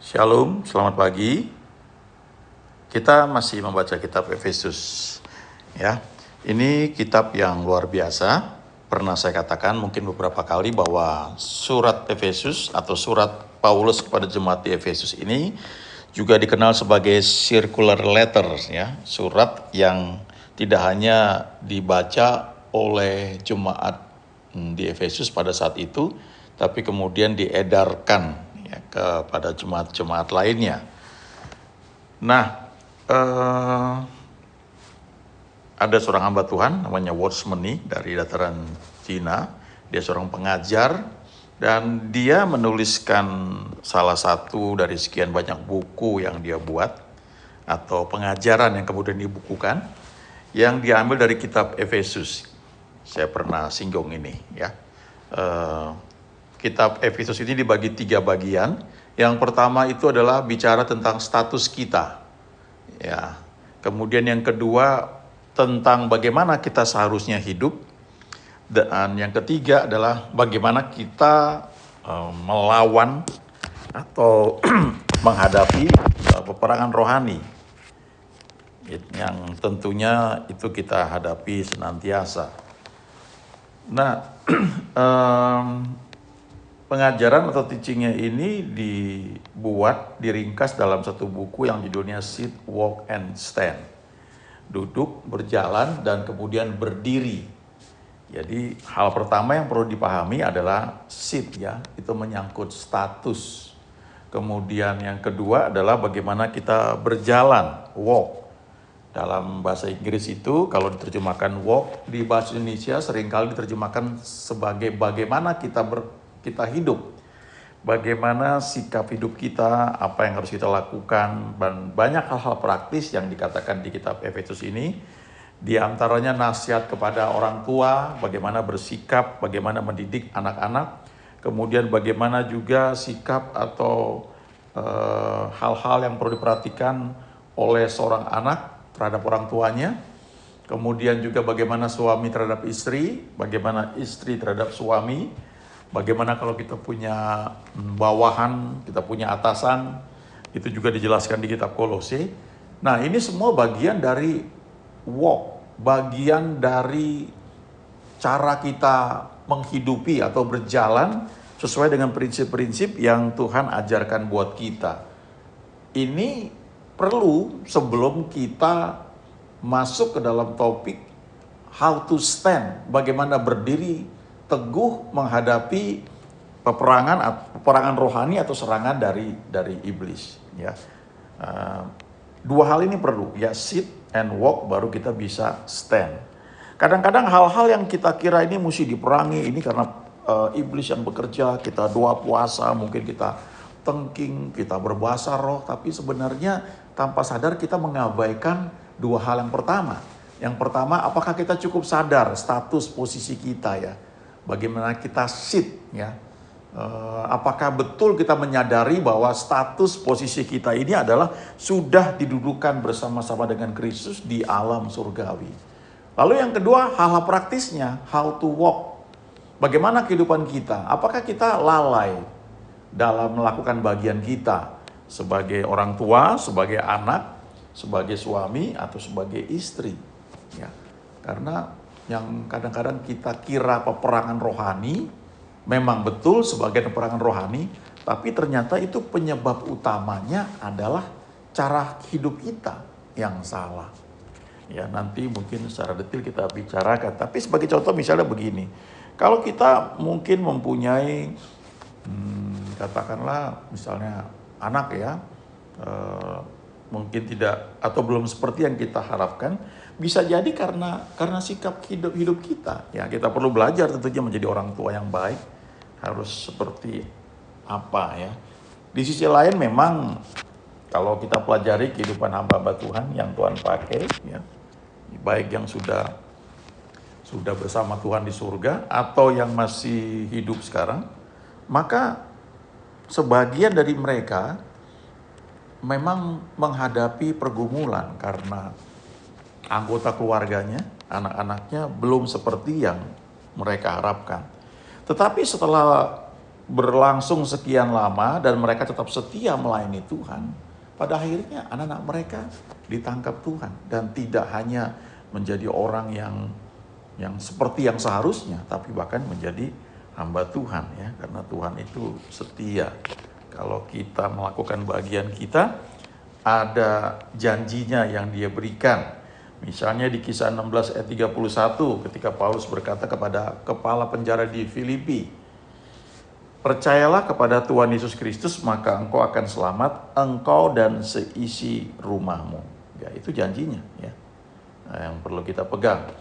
Shalom, selamat pagi. Kita masih membaca kitab Efesus. Ya, ini kitab yang luar biasa. Pernah saya katakan mungkin beberapa kali bahwa surat Efesus atau surat Paulus kepada jemaat di Efesus ini juga dikenal sebagai circular letter, ya, surat yang tidak hanya dibaca oleh jemaat di Efesus pada saat itu, tapi kemudian diedarkan ya, kepada jemaat-jemaat lainnya. Nah, ada seorang hamba Tuhan namanya Watchmeni dari dataran Cina. Dia seorang pengajar dan dia menuliskan salah satu dari sekian banyak buku yang dia buat atau pengajaran yang kemudian dibukukan yang diambil dari kitab Efesus. Saya pernah singgung ini ya. Kitab Efesus ini dibagi 3 bagian. Yang pertama itu adalah bicara tentang status kita. Ya. Kemudian yang kedua tentang bagaimana kita seharusnya hidup. Dan yang ketiga adalah bagaimana kita melawan atau menghadapi peperangan rohani. Yang tentunya itu kita hadapi senantiasa. Nah, pengajaran atau teachingnya ini diringkas dalam satu buku yang judulnya Sit, Walk, and Stand. Duduk, berjalan, dan kemudian berdiri. Jadi hal pertama yang perlu dipahami adalah sit ya, itu menyangkut status. Kemudian yang kedua adalah bagaimana kita berjalan, walk. Dalam bahasa Inggris itu kalau diterjemahkan walk, di bahasa Indonesia seringkali diterjemahkan sebagai bagaimana kita hidup. Bagaimana sikap hidup kita, apa yang harus kita lakukan, dan banyak hal-hal praktis yang dikatakan di kitab Efesus ini. Di antaranya nasihat kepada orang tua, bagaimana bersikap, bagaimana mendidik anak-anak, kemudian bagaimana juga sikap atau hal-hal yang perlu diperhatikan oleh seorang anak terhadap orang tuanya, kemudian juga bagaimana suami terhadap istri, bagaimana istri terhadap suami, bagaimana kalau kita punya bawahan, kita punya atasan, itu juga dijelaskan di kitab Kolose. Nah, ini semua bagian dari walk, bagian dari cara kita menghidupi atau berjalan sesuai dengan prinsip-prinsip yang Tuhan ajarkan buat kita. Ini perlu sebelum kita masuk ke dalam topik how to stand, bagaimana berdiri teguh menghadapi peperangan rohani atau serangan dari iblis. Ya, 2 hal ini perlu ya, sit and walk baru kita bisa stand. Kadang-kadang hal-hal yang kita kira ini mesti diperangi ini karena iblis yang bekerja, kita doa puasa, mungkin kita tengking, kita berbahasa roh, tapi sebenarnya tanpa sadar kita mengabaikan 2 hal yang pertama. Yang pertama, apakah kita cukup sadar status posisi kita ya? Bagaimana kita sit ya? Apakah betul kita menyadari bahwa status posisi kita ini adalah sudah didudukan bersama-sama dengan Kristus di alam surgawi. Lalu yang kedua, hal-hal praktisnya, how to walk. Bagaimana kehidupan kita? Apakah kita lalai dalam melakukan bagian kita sebagai orang tua, sebagai anak, sebagai suami, atau sebagai istri? Ya, karena yang kadang-kadang kita kira peperangan rohani, memang betul sebagai peperangan rohani, tapi ternyata itu penyebab utamanya adalah cara hidup kita yang salah. Ya, nanti mungkin secara detail kita bicarakan. Tapi sebagai contoh misalnya begini, kalau kita mungkin mempunyai, katakanlah misalnya anak ya, mungkin tidak atau belum seperti yang kita harapkan, bisa jadi karena sikap hidup kita. Ya, kita perlu belajar tentunya menjadi orang tua yang baik. Harus seperti apa ya. Di sisi lain memang kalau kita pelajari kehidupan hamba-hamba Tuhan yang Tuhan pakai ya, baik yang sudah bersama Tuhan di surga atau yang masih hidup sekarang, maka sebagian dari mereka memang menghadapi pergumulan karena anggota keluarganya, anak-anaknya belum seperti yang mereka harapkan. Tetapi setelah berlangsung sekian lama dan mereka tetap setia melayani Tuhan, pada akhirnya anak-anak mereka ditangkap Tuhan dan tidak hanya menjadi orang yang seperti yang seharusnya, tapi bahkan menjadi hamba Tuhan ya, karena Tuhan itu setia. Kalau kita melakukan bagian kita, ada janjinya yang Dia berikan. Misalnya di Kisah 16 ayat 31 ketika Paulus berkata kepada kepala penjara di Filipi, "Percayalah kepada Tuhan Yesus Kristus, maka engkau akan selamat, engkau dan seisi rumahmu." Ya, itu janjinya ya. Nah, yang perlu kita pegang.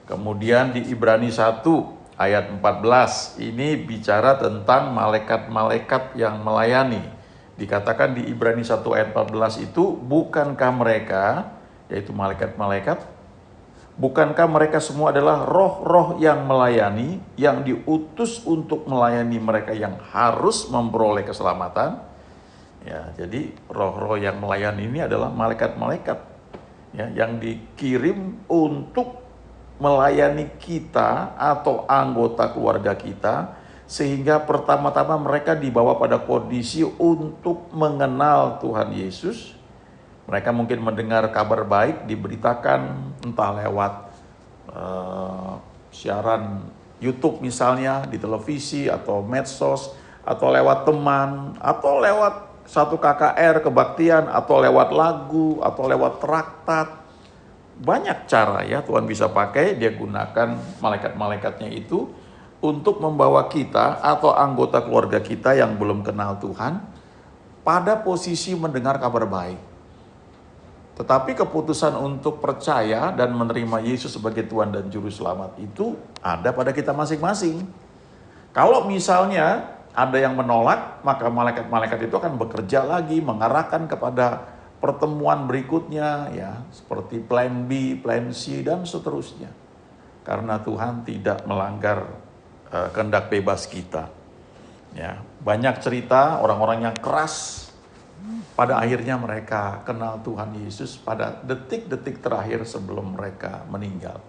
Kemudian di Ibrani 1 ayat 14 ini bicara tentang malaikat-malaikat yang melayani. Dikatakan di Ibrani 1 ayat 14 itu, bukankah mereka, yaitu malaikat-malaikat, bukankah mereka semua adalah roh-roh yang melayani, yang diutus untuk melayani mereka yang harus memperoleh keselamatan? Ya, jadi roh-roh yang melayani ini adalah malaikat-malaikat ya, yang dikirim untuk melayani kita atau anggota keluarga kita, sehingga pertama-tama mereka dibawa pada kondisi untuk mengenal Tuhan Yesus. Mereka mungkin mendengar kabar baik diberitakan entah lewat siaran YouTube misalnya, di televisi atau medsos, atau lewat teman, atau lewat satu KKR kebaktian, atau lewat lagu, atau lewat traktat. Banyak cara ya Tuhan bisa pakai, Dia gunakan malaikat-malaikatnya itu untuk membawa kita atau anggota keluarga kita yang belum kenal Tuhan pada posisi mendengar kabar baik. Tetapi keputusan untuk percaya dan menerima Yesus sebagai Tuhan dan Juru Selamat itu ada pada kita masing-masing. Kalau misalnya ada yang menolak, maka malaikat-malaikat itu akan bekerja lagi, mengarahkan kepada pertemuan berikutnya ya, seperti plan B, plan C dan seterusnya. Karena Tuhan tidak melanggar kehendak bebas kita. Ya, banyak cerita orang-orang yang keras, pada akhirnya mereka kenal Tuhan Yesus pada detik-detik terakhir sebelum mereka meninggal.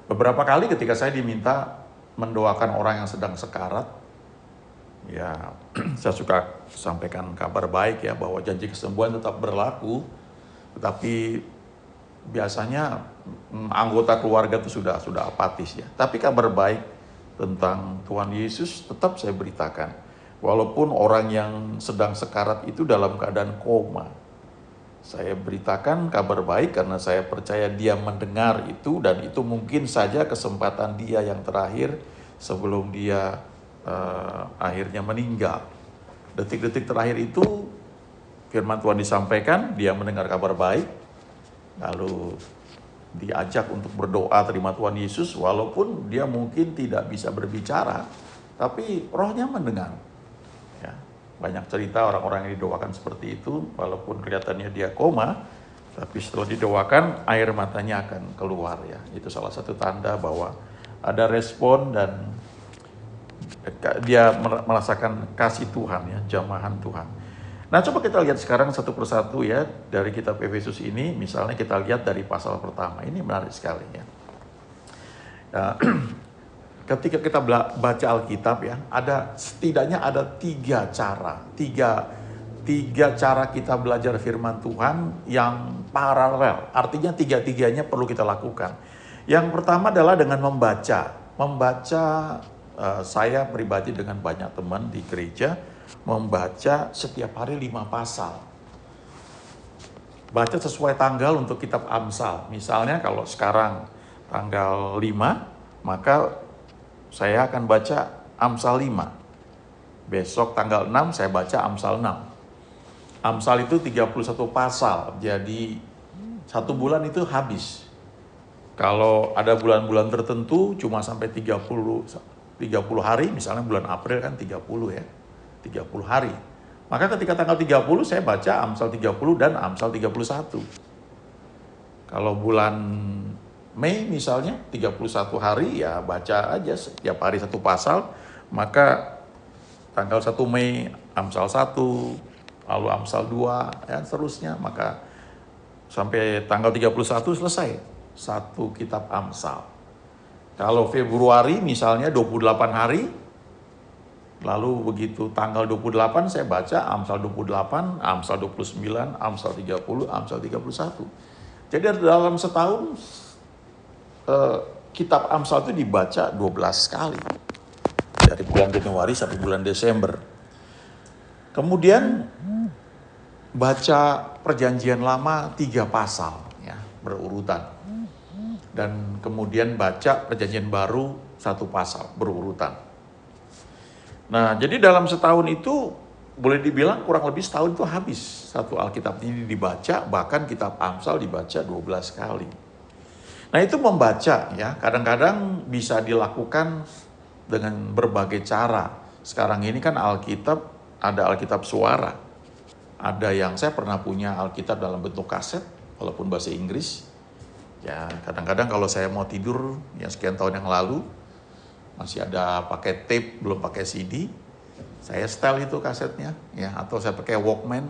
Beberapa kali ketika saya diminta mendoakan orang yang sedang sekarat, ya, saya suka sampaikan kabar baik ya, bahwa janji kesembuhan tetap berlaku, tetapi biasanya anggota keluarga itu sudah apatis ya. Tapi kabar baik tentang Tuhan Yesus tetap saya beritakan. Walaupun orang yang sedang sekarat itu dalam keadaan koma, saya beritakan kabar baik karena saya percaya dia mendengar itu, dan itu mungkin saja kesempatan dia yang terakhir sebelum dia akhirnya meninggal. Detik-detik terakhir itu firman Tuhan disampaikan, dia mendengar kabar baik, lalu diajak untuk berdoa terima Tuhan Yesus, walaupun dia mungkin tidak bisa berbicara, tapi rohnya mendengar. Ya, banyak cerita orang-orang yang didoakan seperti itu, walaupun kelihatannya dia koma, tapi setelah didoakan air matanya akan keluar ya. Itu salah satu tanda bahwa ada respon dan dia merasakan kasih Tuhan ya, jamahan Tuhan. Nah, coba kita lihat sekarang satu persatu ya dari kitab Efesus ini. Misalnya kita lihat dari pasal pertama, ini menarik sekali ya. Ketika kita baca Alkitab ya, setidaknya ada tiga cara kita belajar firman Tuhan yang paralel. Artinya tiga-tiganya perlu kita lakukan. Yang pertama adalah dengan membaca. Saya pribadi dengan banyak teman di gereja membaca setiap hari 5 pasal. Baca sesuai tanggal untuk kitab Amsal. Misalnya kalau sekarang tanggal 5, maka saya akan baca Amsal 5. Besok tanggal 6 saya baca Amsal 6. Amsal itu 31 pasal, jadi 1 bulan itu habis. Kalau ada bulan-bulan tertentu cuma sampai 30 hari, misalnya bulan April kan 30 ya, 30 hari. Maka ketika tanggal 30 saya baca Amsal 30 dan Amsal 31. Kalau bulan Mei misalnya 31 hari ya baca aja setiap hari 1 pasal, maka tanggal 1 Mei Amsal 1, lalu Amsal 2 ya seterusnya, maka sampai tanggal 31 selesai 1 kitab Amsal. Kalau Februari misalnya 28 hari, Lalu begitu tanggal 28 saya baca Amsal 28, Amsal 29, Amsal 30, Amsal 31. Jadi dalam setahun kitab Amsal itu dibaca 12 kali. Dari bulan Januari sampai bulan Desember. Kemudian baca Perjanjian Lama 3 pasal ya, berurutan. Dan kemudian baca Perjanjian Baru 1 pasal berurutan. Nah, jadi dalam setahun itu boleh dibilang kurang lebih setahun itu habis satu Alkitab ini dibaca, bahkan kitab Amsal dibaca 12 kali. Nah, itu membaca ya, kadang-kadang bisa dilakukan dengan berbagai cara. Sekarang ini kan Alkitab, ada Alkitab suara. Ada yang saya pernah punya Alkitab dalam bentuk kaset, walaupun bahasa Inggris. Ya, kadang-kadang kalau saya mau tidur, ya sekian tahun yang lalu, masih ada pakai tape, belum pakai CD. Saya setel itu kasetnya, ya, atau saya pakai Walkman.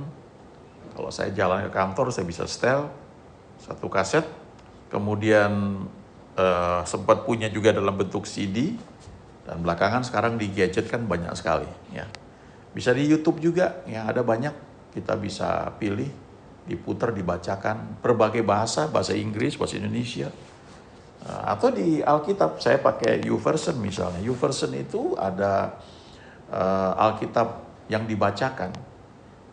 Kalau saya jalan ke kantor, saya bisa setel satu kaset. Kemudian sempat punya juga dalam bentuk CD. Dan belakangan sekarang di gadget kan banyak sekali, ya. Bisa di YouTube juga, ya ada banyak. Kita bisa pilih, diputar, dibacakan berbagai bahasa, bahasa Inggris, bahasa Indonesia. Atau di Alkitab, saya pakai YouVersion misalnya. YouVersion itu ada Alkitab yang dibacakan.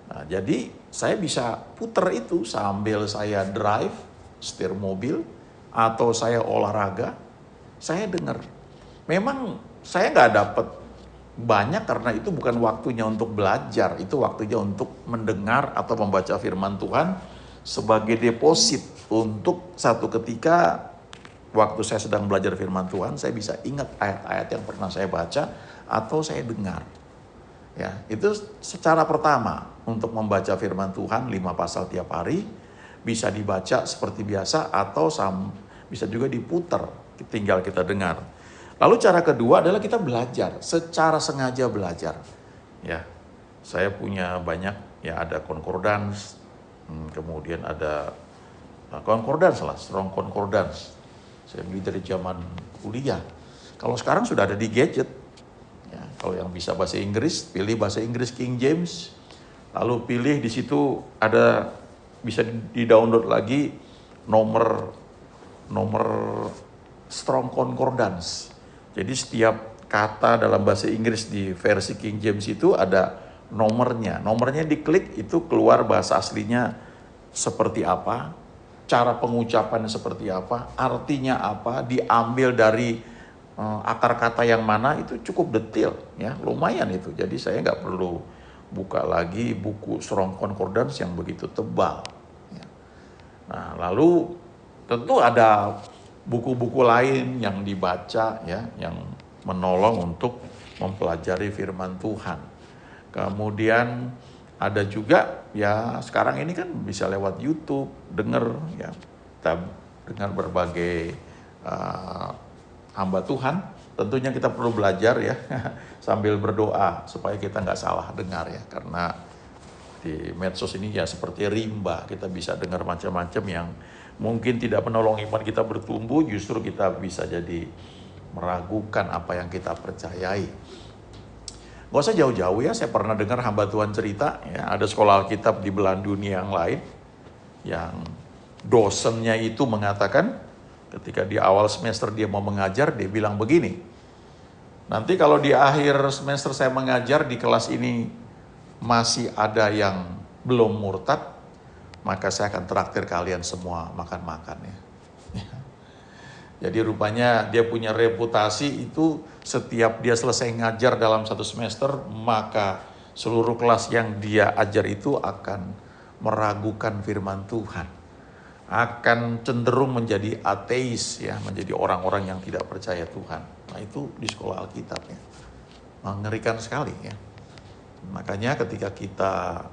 Nah, jadi saya bisa putar itu sambil saya drive, setir mobil, atau saya olahraga, saya dengar. Memang saya nggak dapat banyak karena itu bukan waktunya untuk belajar, itu waktunya untuk mendengar atau membaca firman Tuhan sebagai deposit untuk satu ketika waktu saya sedang belajar firman Tuhan, saya bisa ingat ayat-ayat yang pernah saya baca atau saya dengar. Ya, itu secara pertama untuk membaca firman Tuhan 5 pasal tiap hari, bisa dibaca seperti biasa atau bisa juga diputar, tinggal kita dengar. Lalu cara kedua adalah kita belajar, secara sengaja belajar. Ya, saya punya banyak, ya ada concordance, kemudian ada concordance lah, strong concordance. Saya beli dari zaman kuliah. Kalau sekarang sudah ada di gadget. Ya, kalau yang bisa bahasa Inggris, pilih bahasa Inggris King James. Lalu pilih di situ ada, bisa di-download lagi nomor strong concordance. Jadi setiap kata dalam bahasa Inggris di versi King James itu ada nomornya. Nomornya diklik itu keluar bahasa aslinya seperti apa. Cara pengucapannya seperti apa, artinya apa, diambil dari akar kata yang mana, itu cukup detail, ya lumayan itu. Jadi saya nggak perlu buka lagi buku Strong Concordance yang begitu tebal. Ya. Nah, lalu tentu ada buku-buku lain yang dibaca, ya, yang menolong untuk mempelajari firman Tuhan. Kemudian ada juga, ya sekarang ini kan bisa lewat YouTube, dengar, ya kita dengar berbagai hamba Tuhan. Tentunya kita perlu belajar ya sambil berdoa supaya kita nggak salah dengar ya, karena di medsos ini ya seperti rimba, kita bisa dengar macam-macam yang mungkin tidak menolong iman kita bertumbuh, justru kita bisa jadi meragukan apa yang kita percayai. Gak usah jauh-jauh ya, saya pernah dengar hamba Tuhan cerita, ya, ada sekolah Alkitab di belahan dunia yang lain, yang dosennya itu mengatakan, ketika di awal semester dia mau mengajar, dia bilang begini, nanti kalau di akhir semester saya mengajar di kelas ini masih ada yang belum murtad, maka saya akan traktir kalian semua makan-makan ya. Jadi rupanya dia punya reputasi itu setiap dia selesai ngajar dalam satu semester, maka seluruh kelas yang dia ajar itu akan meragukan firman Tuhan. Akan cenderung menjadi ateis ya, menjadi orang-orang yang tidak percaya Tuhan. Nah itu di sekolah Alkitab ya. Mengerikan sekali ya. Makanya ketika kita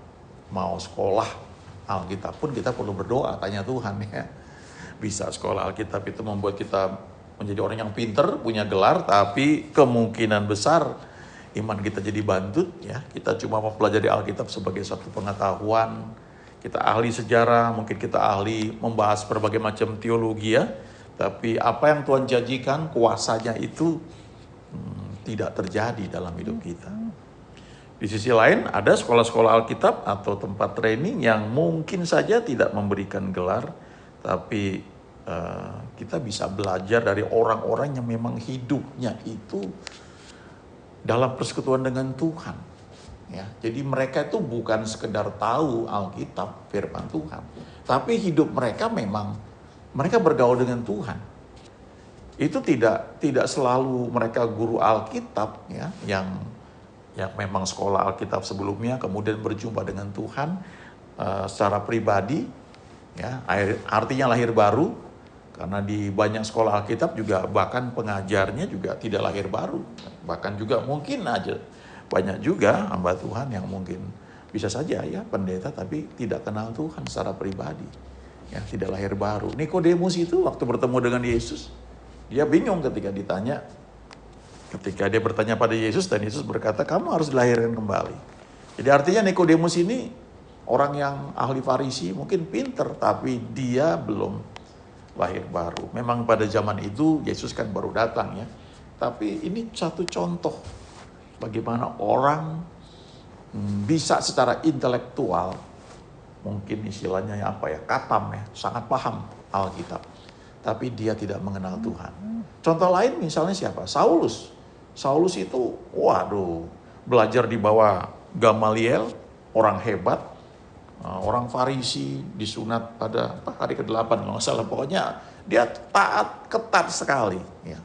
mau sekolah Alkitab pun kita perlu berdoa, tanya Tuhan ya. Bisa sekolah Alkitab itu membuat kita menjadi orang yang pinter, punya gelar, tapi kemungkinan besar iman kita jadi bandut ya. Kita cuma mempelajari Alkitab sebagai satu pengetahuan, kita ahli sejarah, mungkin kita ahli membahas berbagai macam teologi ya, tapi apa yang Tuhan janjikan, kuasanya itu tidak terjadi dalam hidup kita. Di sisi lain ada sekolah-sekolah Alkitab atau tempat training yang mungkin saja tidak memberikan gelar, tapi kita bisa belajar dari orang-orang yang memang hidupnya itu dalam persekutuan dengan Tuhan. Ya, jadi mereka itu bukan sekedar tahu Alkitab, firman Tuhan, tapi hidup mereka memang mereka bergaul dengan Tuhan. Itu tidak selalu mereka guru Alkitab ya, yang memang sekolah Alkitab sebelumnya kemudian berjumpa dengan Tuhan secara pribadi ya, artinya lahir baru, karena di banyak sekolah Alkitab juga bahkan pengajarnya juga tidak lahir baru, bahkan juga mungkin aja banyak juga hamba Tuhan yang mungkin bisa saja ya pendeta tapi tidak kenal Tuhan secara pribadi ya, tidak lahir baru. Nikodemus itu waktu bertemu dengan Yesus, dia bingung ketika dia bertanya pada Yesus, dan Yesus berkata, kamu harus dilahirkan kembali. Jadi artinya Nikodemus ini orang yang ahli Farisi, mungkin pinter, tapi dia belum lahir baru. Memang pada zaman itu Yesus kan baru datang ya. Tapi ini satu contoh bagaimana orang bisa secara intelektual, mungkin istilahnya katam ya, sangat paham Alkitab, tapi dia tidak mengenal Tuhan. Contoh lain misalnya siapa? Saulus itu, belajar di bawah Gamaliel, orang hebat, orang Farisi, disunat pada hari ke-8 kalau nggak salah. Pokoknya dia ketat sekali. Ya.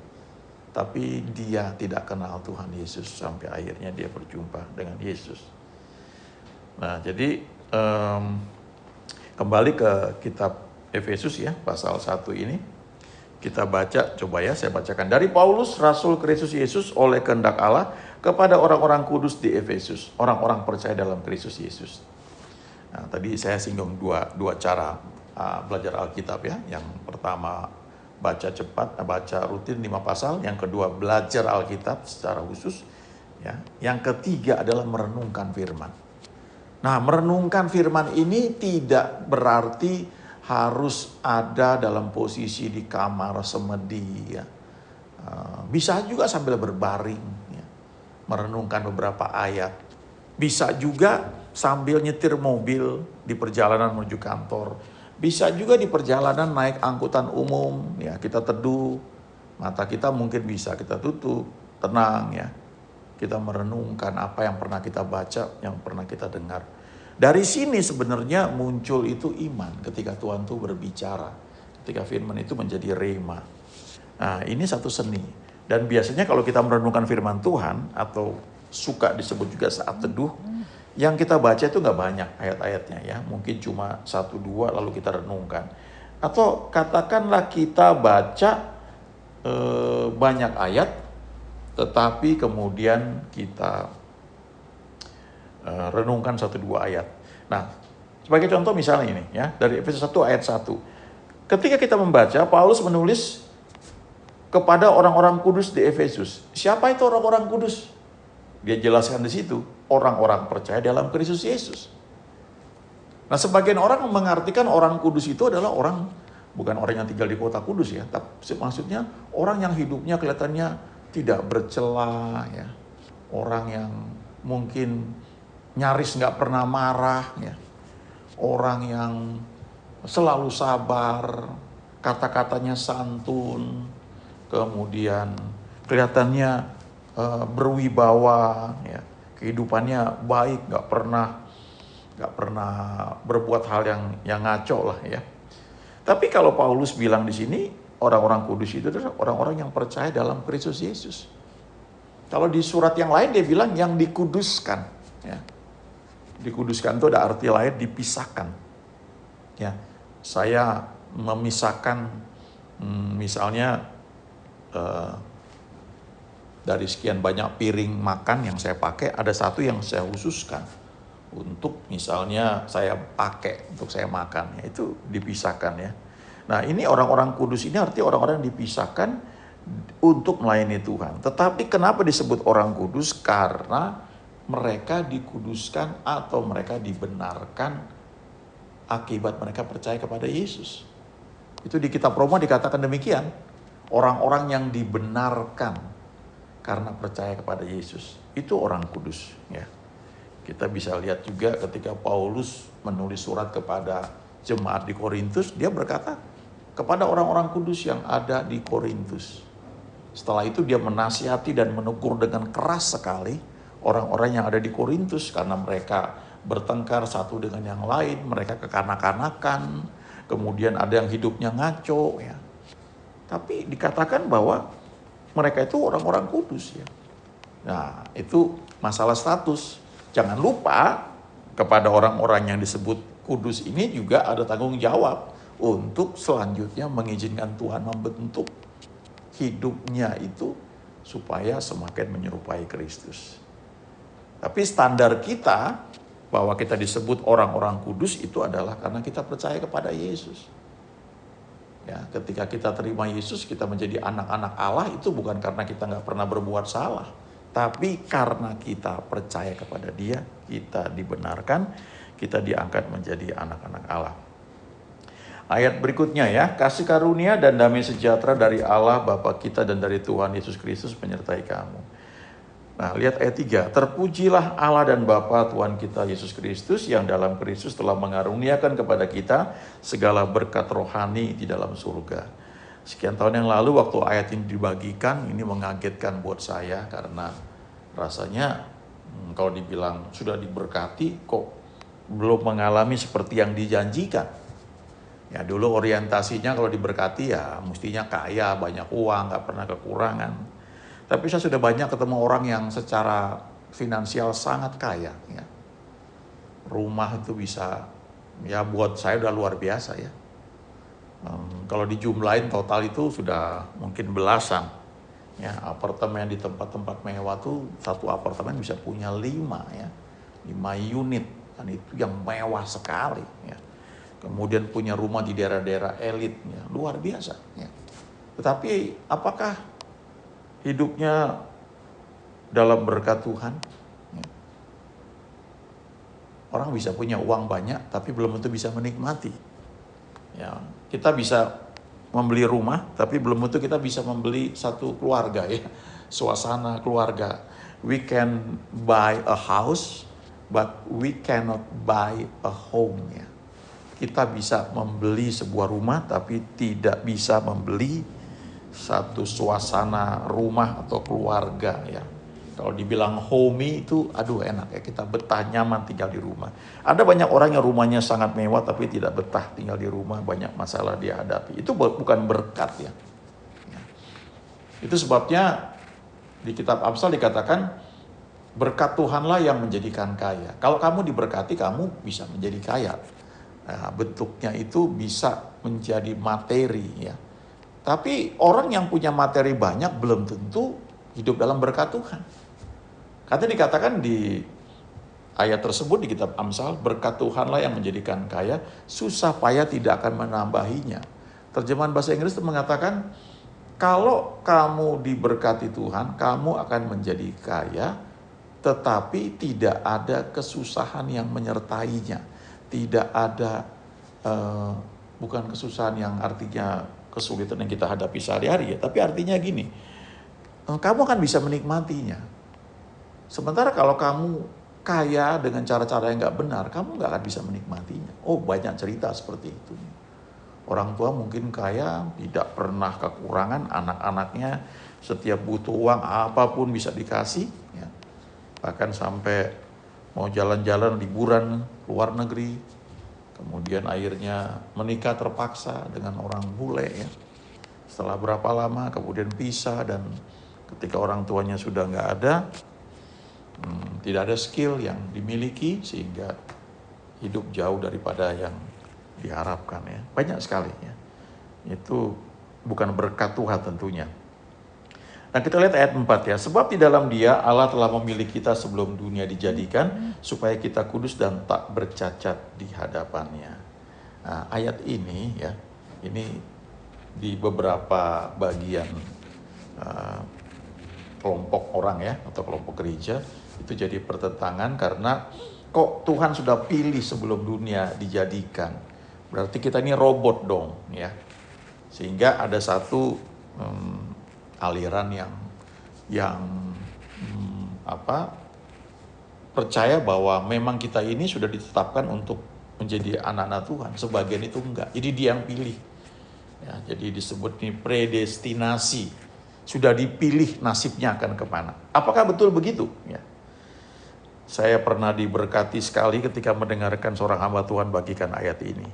Tapi dia tidak kenal Tuhan Yesus sampai akhirnya dia berjumpa dengan Yesus. Nah, jadi kembali ke kitab Efesus ya, pasal 1 ini. Kita baca, coba ya saya bacakan. Dari Paulus, Rasul Kristus Yesus oleh kehendak Allah, kepada orang-orang kudus di Efesus, orang-orang percaya dalam Kristus Yesus. Nah, tadi saya singgung dua cara belajar Alkitab ya. Yang pertama baca cepat, baca rutin 5 pasal. Yang kedua belajar Alkitab secara khusus. Ya. Yang ketiga adalah merenungkan firman. Nah, merenungkan firman ini tidak berarti harus ada dalam posisi di kamar semedi ya. Bisa juga sambil berbaring ya, merenungkan beberapa ayat. Bisa juga sambil nyetir mobil di perjalanan menuju kantor. Bisa juga di perjalanan naik angkutan umum ya, kita teduh, mata kita mungkin bisa kita tutup, tenang ya. Kita merenungkan apa yang pernah kita baca, yang pernah kita dengar. Dari sini sebenarnya muncul itu iman ketika Tuhan itu berbicara. Ketika firman itu menjadi rema. Nah, ini satu seni. Dan biasanya kalau kita merenungkan firman Tuhan, atau suka disebut juga saat teduh, yang kita baca itu nggak banyak ayat-ayatnya ya. Mungkin cuma 1-2 lalu kita renungkan. Atau katakanlah kita baca banyak ayat, tetapi kemudian kita renungkan 1-2 ayat. Nah, sebagai contoh misalnya ini ya, dari Efesus 1 ayat 1. Ketika kita membaca, Paulus menulis kepada orang-orang kudus di Efesus. Siapa itu orang-orang kudus? Dia jelaskan di situ, orang-orang percaya dalam Kristus Yesus. Nah, sebagian orang mengartikan orang kudus itu adalah orang, bukan orang yang tinggal di kota kudus ya, tapi maksudnya orang yang hidupnya kelihatannya tidak bercela ya. Orang yang mungkin nyaris nggak pernah marah ya, orang yang selalu sabar, kata-katanya santun, kemudian kelihatannya berwibawa ya, kehidupannya baik, nggak pernah berbuat hal yang ngaco lah ya. Tapi kalau Paulus bilang di sini orang-orang kudus itu adalah orang-orang yang percaya dalam Kristus Yesus. Kalau di surat yang lain dia bilang yang dikuduskan ya. Dikuduskan itu ada arti lain, dipisahkan. Ya, saya memisahkan, misalnya dari sekian banyak piring makan yang saya pakai, ada satu yang saya khususkan untuk misalnya saya pakai untuk saya makan. Ya, itu dipisahkan ya. Nah, ini orang-orang kudus ini artinya orang-orang yang dipisahkan untuk melayani Tuhan. Tetapi kenapa disebut orang kudus? Karena mereka dikuduskan atau mereka dibenarkan akibat mereka percaya kepada Yesus. Itu di kitab Roma dikatakan demikian. Orang-orang yang dibenarkan karena percaya kepada Yesus. Itu orang kudus. Ya. Kita bisa lihat juga ketika Paulus menulis surat kepada jemaat di Korintus, dia berkata kepada orang-orang kudus yang ada di Korintus. Setelah itu dia menasihati dan menegur dengan keras sekali orang-orang yang ada di Korintus karena mereka bertengkar satu dengan yang lain, mereka kekanak-kanakan, kemudian ada yang hidupnya ngaco ya. Tapi dikatakan bahwa mereka itu orang-orang kudus ya. Nah, itu masalah status. Jangan lupa kepada orang-orang yang disebut kudus ini juga ada tanggung jawab untuk selanjutnya mengizinkan Tuhan membentuk hidupnya itu supaya semakin menyerupai Kristus. Tapi standar kita bahwa kita disebut orang-orang kudus itu adalah karena kita percaya kepada Yesus. Ya, ketika kita terima Yesus, kita menjadi anak-anak Allah itu bukan karena kita nggak pernah berbuat salah, tapi karena kita percaya kepada Dia, kita dibenarkan, kita diangkat menjadi anak-anak Allah. Ayat berikutnya ya, kasih karunia dan damai sejahtera dari Allah Bapa kita dan dari Tuhan Yesus Kristus menyertai kamu. Nah, lihat ayat 3. Terpujilah Allah dan Bapa Tuhan kita Yesus Kristus yang dalam Kristus telah mengaruniakan kepada kita segala berkat rohani di dalam surga. Sekian tahun yang lalu waktu ayat ini dibagikan, ini mengagetkan buat saya karena rasanya kalau dibilang sudah diberkati kok belum mengalami seperti yang dijanjikan. Ya dulu orientasinya kalau diberkati ya mestinya kaya, banyak uang, gak pernah kekurangan. Tapi saya sudah banyak ketemu orang yang secara finansial sangat kaya. Ya. Rumah itu bisa, ya buat saya udah luar biasa ya. Kalau dijumlahin total itu sudah mungkin belasan. Ya, apartemen di tempat-tempat mewah tuh satu apartemen bisa punya 5 ya. 5 unit, dan itu yang mewah sekali ya. Kemudian punya rumah di daerah-daerah elit ya, luar biasa ya. Tetapi apakah hidupnya dalam berkat Tuhan? Ya. Orang bisa punya uang banyak tapi belum tentu bisa menikmati. Ya, kita bisa membeli rumah tapi belum tentu kita bisa membeli satu keluarga ya, suasana keluarga. We can buy a house but we cannot buy a home ya. Kita bisa membeli sebuah rumah tapi tidak bisa membeli satu suasana rumah atau keluarga ya. Kalau dibilang homey itu aduh enak ya, kita betah nyaman tinggal di rumah. Ada banyak orang yang rumahnya sangat mewah tapi tidak betah tinggal di rumah, banyak masalah dia hadapi. Itu bukan berkat ya. Itu sebabnya di kitab Amsal dikatakan berkat Tuhanlah yang menjadikan kaya. Kalau kamu diberkati kamu bisa menjadi kaya. Nah, bentuknya itu bisa menjadi materi ya. Tapi orang yang punya materi banyak belum tentu hidup dalam berkat Tuhan. Karena dikatakan di ayat tersebut di kitab Amsal, berkat Tuhanlah yang menjadikan kaya, susah payah tidak akan menambahinya. Terjemahan bahasa Inggris itu mengatakan, kalau kamu diberkati Tuhan, kamu akan menjadi kaya, tetapi tidak ada kesusahan yang menyertainya. Tidak ada, bukan kesusahan yang artinya kesulitan yang kita hadapi sehari-hari ya, tapi artinya gini, kamu akan bisa menikmatinya. Sementara kalau kamu kaya dengan cara-cara yang gak benar, kamu gak akan bisa menikmatinya. Oh, banyak cerita seperti itu. Orang tua mungkin kaya, tidak pernah kekurangan, anak-anaknya setiap butuh uang apapun bisa dikasih ya. Bahkan sampai mau jalan-jalan liburan luar negeri, kemudian akhirnya menikah terpaksa dengan orang bule ya. Setelah berapa lama kemudian pisah, dan ketika orang tuanya sudah nggak ada, tidak ada skill yang dimiliki sehingga hidup jauh daripada yang diharapkan ya. Banyak sekali ya. Itu bukan berkat Tuhan tentunya. Nah, kita lihat ayat 4 ya. Sebab di dalam Dia Allah telah memilih kita sebelum dunia dijadikan supaya kita kudus dan tak bercacat di hadapannya. Nah, ayat ini ya, ini di beberapa bagian kelompok orang ya atau kelompok gereja itu jadi pertentangan karena kok Tuhan sudah pilih sebelum dunia dijadikan. Berarti kita ini robot dong ya. Sehingga ada satu aliran yang percaya bahwa memang kita ini sudah ditetapkan untuk menjadi anak-anak Tuhan. Sebagian itu enggak. Jadi dia yang pilih. Ya, jadi disebut ini predestinasi. Sudah dipilih nasibnya akan kemana. Apakah betul begitu? Ya. Saya pernah diberkati sekali ketika mendengarkan seorang hamba Tuhan bagikan ayat ini.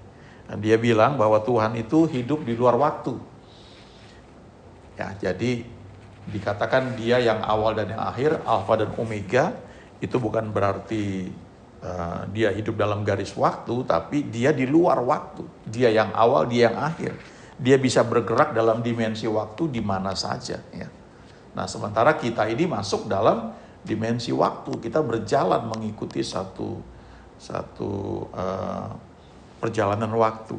Dan dia bilang bahwa Tuhan itu hidup di luar waktu. Ya, jadi dikatakan dia yang awal dan yang akhir, Alfa dan Omega. Itu bukan berarti dia hidup dalam garis waktu, tapi dia di luar waktu. Dia yang awal, dia yang akhir. Dia bisa bergerak dalam dimensi waktu di mana saja. Ya. Nah, sementara kita ini masuk dalam dimensi waktu. Kita berjalan mengikuti satu perjalanan waktu.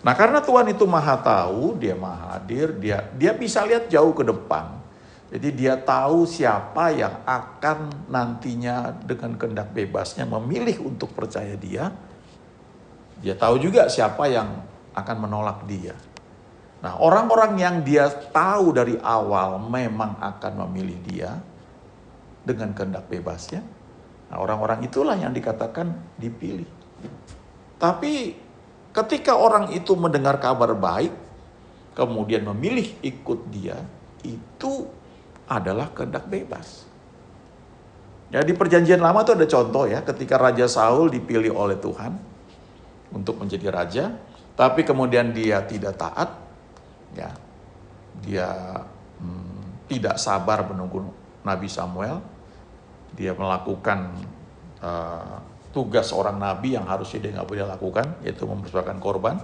Nah, karena Tuhan itu maha tahu, dia maha hadir, dia bisa lihat jauh ke depan. Jadi dia tahu siapa yang akan nantinya dengan kehendak bebasnya memilih untuk percaya dia. Dia tahu juga siapa yang akan menolak dia. Nah, orang-orang yang dia tahu dari awal memang akan memilih dia dengan kehendak bebasnya. Nah, orang-orang itulah yang dikatakan dipilih. Tapi ketika orang itu mendengar kabar baik, kemudian memilih ikut dia, itu adalah kehendak bebas. Ya, di perjanjian lama itu ada contoh ya, ketika Raja Saul dipilih oleh Tuhan untuk menjadi raja, tapi kemudian dia tidak taat, ya, dia tidak sabar menunggu Nabi Samuel, dia melakukan tugas seorang nabi yang harusnya dia nggak boleh lakukan, yaitu mempersembahkan korban.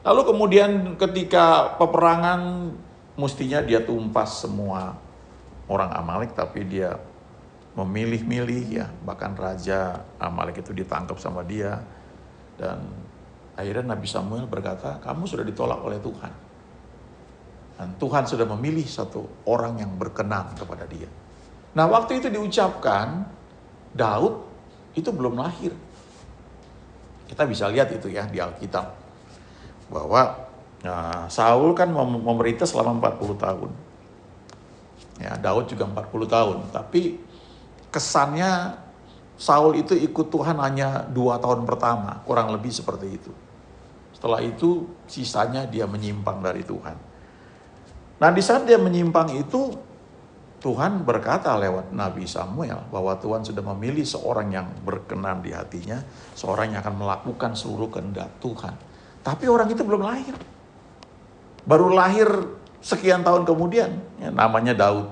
Lalu kemudian ketika peperangan, mestinya dia tumpas semua orang Amalek, tapi dia memilih-milih ya, bahkan raja Amalek itu ditangkap sama dia. Dan akhirnya Nabi Samuel berkata, kamu sudah ditolak oleh Tuhan. Dan Tuhan sudah memilih satu orang yang berkenan kepada dia. Nah, waktu itu diucapkan, Daud itu belum lahir. Kita bisa lihat itu ya di Alkitab. Bahwa Saul kan memerintah selama 40 tahun. Ya, Daud juga 40 tahun. Tapi kesannya Saul itu ikut Tuhan hanya 2 tahun pertama. Kurang lebih seperti itu. Setelah itu sisanya dia menyimpang dari Tuhan. Nah, di saat dia menyimpang itu, Tuhan berkata lewat Nabi Samuel bahwa Tuhan sudah memilih seorang yang berkenan di hatinya, seorang yang akan melakukan seluruh kehendak Tuhan. Tapi orang itu belum lahir. Baru lahir sekian tahun kemudian, ya, namanya Daud.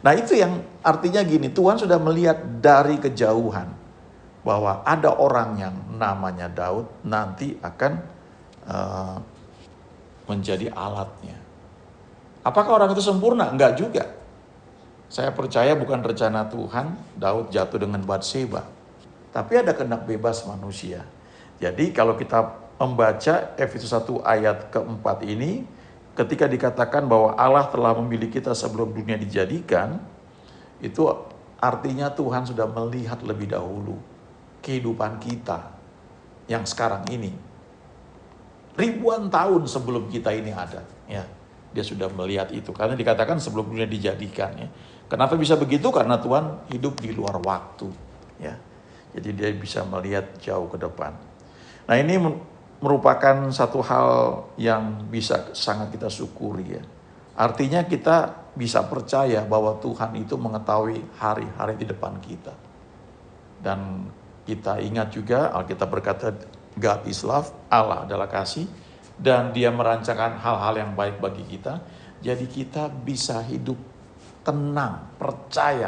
Nah, itu yang artinya gini, Tuhan sudah melihat dari kejauhan bahwa ada orang yang namanya Daud nanti akan menjadi alatnya. Apakah orang itu sempurna? Enggak juga. Saya percaya bukan rencana Tuhan Daud jatuh dengan Batseba. Tapi ada kehendak bebas manusia. Jadi kalau kita membaca Efesus 1 ayat keempat ini, ketika dikatakan bahwa Allah telah memilih kita sebelum dunia dijadikan, itu artinya Tuhan sudah melihat lebih dahulu kehidupan kita yang sekarang ini. Ribuan tahun sebelum kita ini ada, ya. Dia sudah melihat itu, karena dikatakan sebelum dunia dijadikan. Ya. Kenapa bisa begitu? Karena Tuhan hidup di luar waktu. Ya. Jadi dia bisa melihat jauh ke depan. Nah, ini merupakan satu hal yang bisa sangat kita syukuri ya. Artinya kita bisa percaya bahwa Tuhan itu mengetahui hari-hari di depan kita. Dan kita ingat juga Alkitab berkata God is love, Allah adalah kasih. Dan dia merancangkan hal-hal yang baik bagi kita. Jadi kita bisa hidup tenang, percaya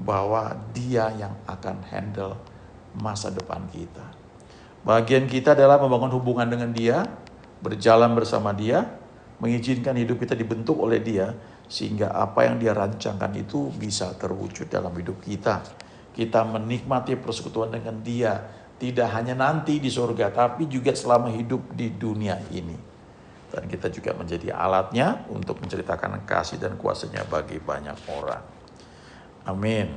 bahwa dia yang akan handle masa depan kita. Bagian kita adalah membangun hubungan dengan dia, berjalan bersama dia, mengizinkan hidup kita dibentuk oleh dia, sehingga apa yang dia rancangkan itu bisa terwujud dalam hidup kita. Kita menikmati persekutuan dengan dia, tidak hanya nanti di surga, tapi juga selama hidup di dunia ini. Dan kita juga menjadi alatnya untuk menceritakan kasih dan kuasanya bagi banyak orang. Amin.